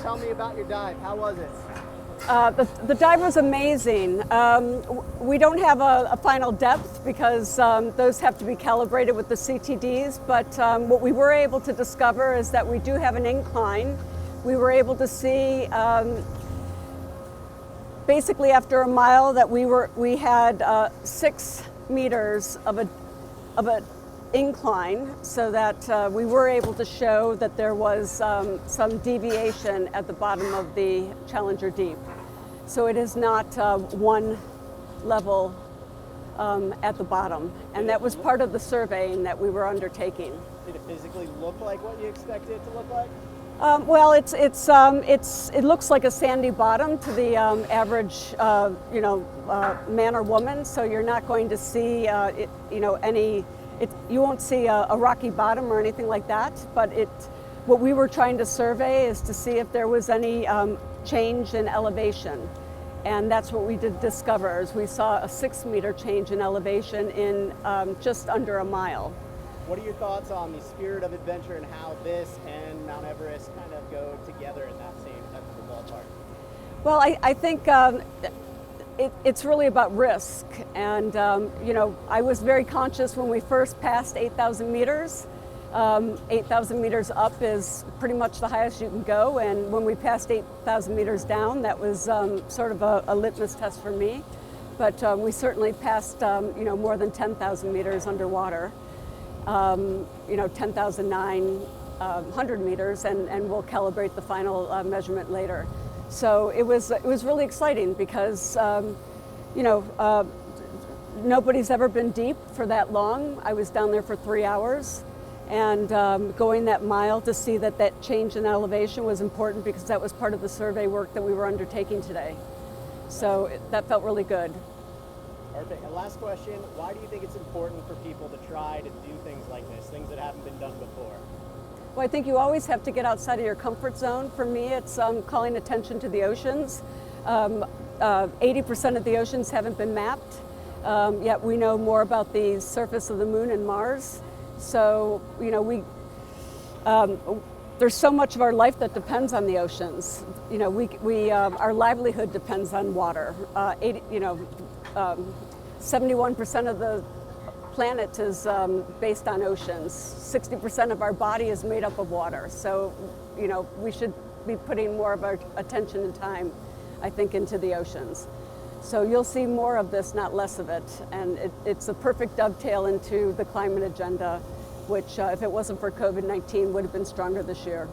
Tell me about your dive. How was it? The dive was amazing. We don't have a final depth because those have to be calibrated with the CTDs, but what we were able to discover is that we do have an incline. We were able to see basically after a mile that we had 6 meters of an incline, so that we were able to show that there was some deviation at the bottom of the Challenger Deep. So it is not one level at the bottom, and that was part of the surveying that we were undertaking. Did it physically look like what you expected it to look like? Well, it looks like a sandy bottom to the average, man or woman. So you're not going to see, you won't see a rocky bottom or anything like that. But what we were trying to survey is to see if there was any change in elevation, and that's what we did discover. Is we saw a 6-meter change in elevation in just under a mile. What are your thoughts on the spirit of adventure and how this and Mount Everest kind of go together in that same type of a ballpark? Well, I think it's really about risk. And, I was very conscious when we first passed 8,000 meters. 8,000 meters up is pretty much the highest you can go. And when we passed 8,000 meters down, that was sort of a litmus test for me. But we certainly passed, more than 10,000 meters underwater. 10,900 meters, and we'll calibrate the final measurement later. So it was really exciting because nobody's ever been deep for that long. I was down there for 3 hours, and going that mile to see that change in elevation was important because that was part of the survey work that we were undertaking today. So that felt really good. Perfect. And last question, why do you think it's important for people to try to do things like this, things that haven't been done before? Well, I think you always have to get outside of your comfort zone. For me, it's calling attention to the oceans. 80% of the oceans haven't been mapped, yet we know more about the surface of the moon and Mars. So, there's so much of our life that depends on the oceans. Our livelihood depends on water. 71% of the planet is based on oceans. 60% of our body is made up of water. So, we should be putting more of our attention and time, I think, into the oceans. So you'll see more of this, not less of it. And it's a perfect dovetail into the climate agenda, which if it wasn't for COVID-19 would have been stronger this year.